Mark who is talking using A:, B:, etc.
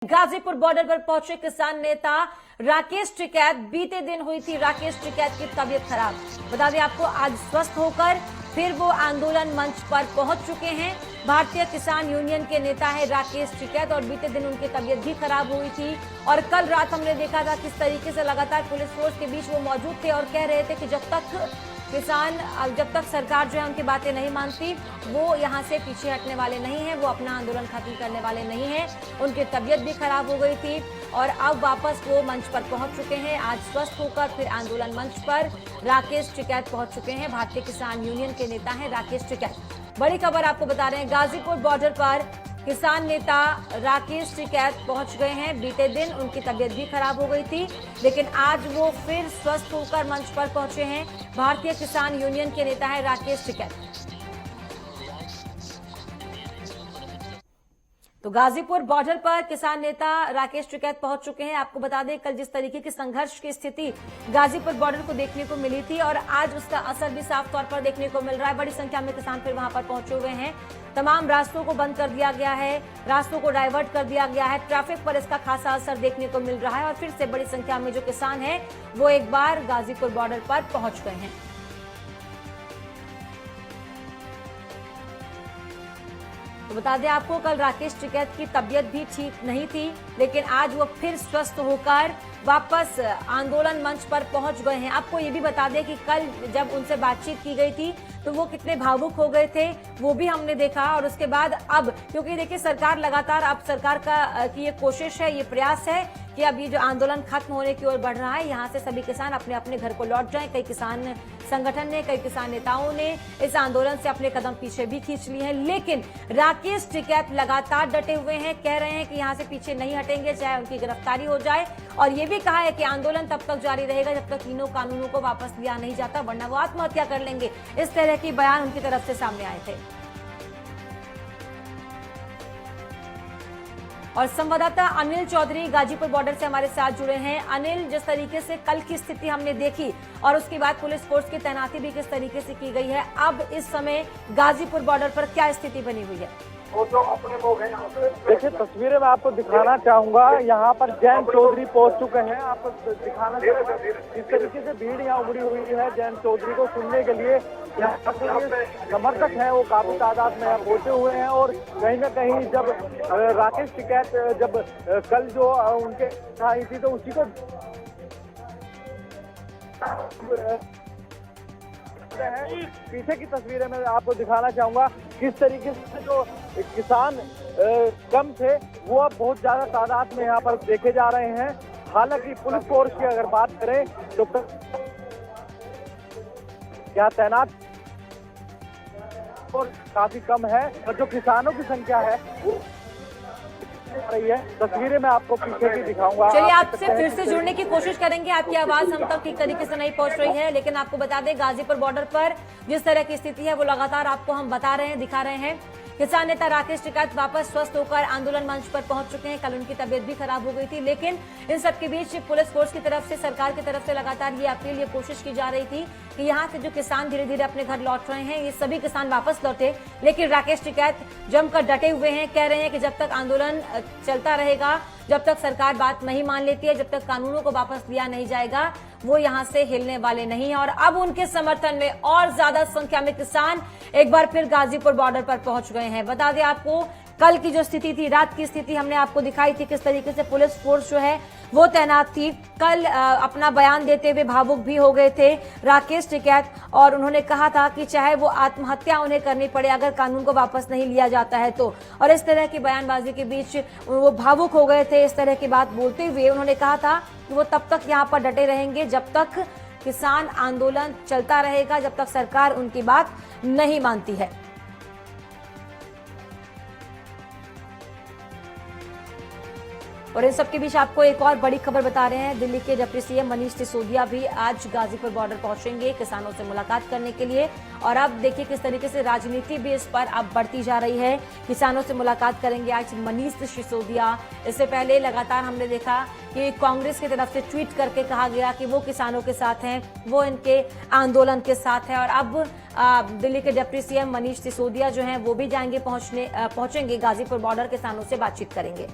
A: Ghazipur border पर पहुंचे किसान नेता राकेश टिकैत। बीते दिन हुई थी राकेश टिकैत की तबीयत खराब। बता दें आपको, आज स्वस्थ होकर फिर वो आंदोलन मंच पर पहुंच चुके हैं। भारतीय किसान यूनियन के नेता है राकेश टिकैत और बीते दिन उनकी तबीयत भी खराब हुई थी। और कल रात हमने देखा था किस तरीके से लगातार पुलिस फोर्स के बीच वो मौजूद थे और कह रहे थे कि जब तक सरकार जो है उनकी बातें नहीं मानती, वो यहाँ से पीछे हटने वाले नहीं हैं, वो अपना आंदोलन खत्म करने वाले नहीं हैं। उनकी तबीयत भी खराब हो गई थी और अब वापस वो मंच पर पहुंच चुके हैं। आज स्वस्थ होकर फिर आंदोलन मंच पर राकेश टिकैत पहुंच चुके हैं। भारतीय किसान यूनियन के नेता हैं राकेश टिकैत। बड़ी खबर आपको बता रहे हैं, गाजीपुर बॉर्डर पर किसान नेता राकेश टिकैत पहुंच गए हैं। बीते दिन उनकी तबीयत भी खराब हो गई थी, लेकिन आज वो फिर स्वस्थ होकर मंच पर पहुंचे हैं। भारतीय किसान यूनियन के नेता है राकेश टिकैत। तो गाजीपुर बॉर्डर पर किसान नेता राकेश टिकैत पहुंच चुके हैं। आपको बता दें, कल जिस तरीके की संघर्ष की स्थिति गाजीपुर बॉर्डर को देखने को मिली थी और आज उसका असर भी साफ तौर पर देखने को मिल रहा है। बड़ी संख्या में किसान फिर वहां पर पहुंचे हुए हैं। तमाम रास्तों को बंद कर दिया गया है, रास्तों को डाइवर्ट कर दिया गया है। ट्रैफिक पर इसका खासा असर देखने को मिल रहा है और फिर से बड़ी संख्या में जो किसान हैं वो एक बार गाजीपुर बॉर्डर पर पहुंच गए हैं। तो बता दें आपको, कल राकेश टिकैत की तबीयत भी ठीक नहीं थी, लेकिन आज वो फिर स्वस्थ होकर वापस आंदोलन मंच पर पहुंच गए हैं। आपको ये भी बता दें कि कल जब उनसे बातचीत की गई थी तो वो कितने भावुक हो गए थे, वो भी हमने देखा। और उसके बाद अब, क्योंकि देखिए सरकार लगातार, अब सरकार की ये कोशिश है, ये प्रयास है कि अब ये जो आंदोलन खत्म होने की ओर बढ़ रहा है, यहाँ से सभी किसान अपने अपने घर को लौट जाएं। कई किसान संगठन ने, कई किसान नेताओं ने इस आंदोलन से अपने कदम पीछे भी खींच लिए हैं, लेकिन राकेश टिकैत लगातार डटे हुए हैं। कह रहे हैं कि यहाँ से पीछे नहीं हटेंगे, चाहे उनकी गिरफ्तारी हो जाए। और ये भी कहा है कि आंदोलन तब तक जारी रहेगा जब तक तीनों कानूनों को वापस लिया नहीं जाता, वरना वो आत्महत्या कर लेंगे। इस तरह की बयान उनकी तरफ से सामने आए थे। और संवाददाता अनिल चौधरी गाजीपुर बॉर्डर से हमारे साथ जुड़े हैं। अनिल, जिस तरीके से कल की स्थिति हमने देखी और उसके बाद पुलिस फोर्स की तैनाती भी किस तरीके से की गई है, अब इस समय गाजीपुर बॉर्डर पर क्या स्थिति बनी हुई है?
B: देखिए, तस्वीरें मैं आपको दिखाना चाहूंगा। यहाँ पर जैन चौधरी पहुंच चुके हैं। आपको दिखाना चाहूंगा जिस तरीके से भीड़ यहाँ उमड़ी हुई है जैन चौधरी को सुनने के लिए। यहाँ पर समर्थक हैं वो काफी तादाद में पहुंचे हुए हैं और कहीं ना कहीं जब राकेश टिकैत जब कल जो उनके आई थी तो उसी को पीछे की तस्वीरें मैं आपको दिखाना चाहूंगा किस तरीके से जो किसान कम थे वो अब बहुत ज्यादा तादाद में यहाँ पर देखे जा रहे हैं। हालांकि पुलिस फोर्स की अगर बात करें तो यहाँ तैनात और काफी कम है और जो किसानों की संख्या है वो रही है। तस्वीरें मैं आपको पीछे भी दिखाऊंगा।
A: चलिए, आपसे फिर से जुड़ने की कोशिश करेंगे। आपकी आवाज हम तक ठीक तरीके से नहीं पहुंच रही है, लेकिन आपको बता दें, गाजीपुर बॉर्डर पर जिस तरह की स्थिति है वो लगातार आपको हम बता रहे हैं, दिखा रहे हैं। किसान नेता राकेश टिकैत वापस स्वस्थ होकर आंदोलन मंच पर पहुंच चुके हैं। कल उनकी तबीयत भी खराब हो गई थी, लेकिन इन सबके बीच पुलिस फोर्स की तरफ से, सरकार की तरफ से लगातार ये अपील, ये कोशिश की जा रही थी कि यहाँ से जो किसान धीरे धीरे अपने घर लौट रहे हैं, ये सभी किसान वापस लौटे। लेकिन राकेश टिकैत जमकर डटे हुए हैं, कह रहे हैं कि जब तक आंदोलन चलता रहेगा, जब तक सरकार बात नहीं मान लेती है, जब तक कानूनों को वापस लिया नहीं जाएगा, वो यहाँ से हिलने वाले नहीं है। और अब उनके समर्थन में और ज्यादा संख्या में किसान एक बार फिर गाजीपुर बॉर्डर पर पहुंच गए हैं। बता दें आपको, कल की जो स्थिति थी, रात की स्थिति हमने आपको दिखाई थी, किस तरीके से पुलिस फोर्स जो है वो तैनात थी। कल अपना बयान देते हुए भावुक भी हो गए थे राकेश टिकैत और उन्होंने कहा था कि चाहे वो आत्महत्या उन्हें करनी पड़े अगर कानून को वापस नहीं लिया जाता है तो। और इस तरह की बयानबाजी के बीच वो भावुक हो गए थे। इस तरह की बात बोलते हुए उन्होंने कहा था कि वो तब तक यहाँ पर डटे रहेंगे जब तक किसान आंदोलन चलता रहेगा, जब तक सरकार उनकी बात नहीं मानती है। और इन सबके बीच आपको एक और बड़ी खबर बता रहे हैं। दिल्ली के डिप्टी सीएम मनीष सिसोदिया भी आज गाजीपुर बॉर्डर पहुंचेंगे किसानों से मुलाकात करने के लिए। और अब देखिए किस तरीके से राजनीति भी इस पर अब बढ़ती जा रही है। किसानों से मुलाकात करेंगे आज मनीष सिसोदिया। इससे पहले लगातार हमने देखा कि कांग्रेस की तरफ से ट्वीट करके कहा गया कि वो किसानों के साथ हैं, वो इनके आंदोलन के साथ है। और अब दिल्ली के डिप्टी सीएम मनीष सिसोदिया जो हैं वो भी जाएंगे, पहुंचेंगे गाजीपुर बॉर्डर, किसानों से बातचीत करेंगे।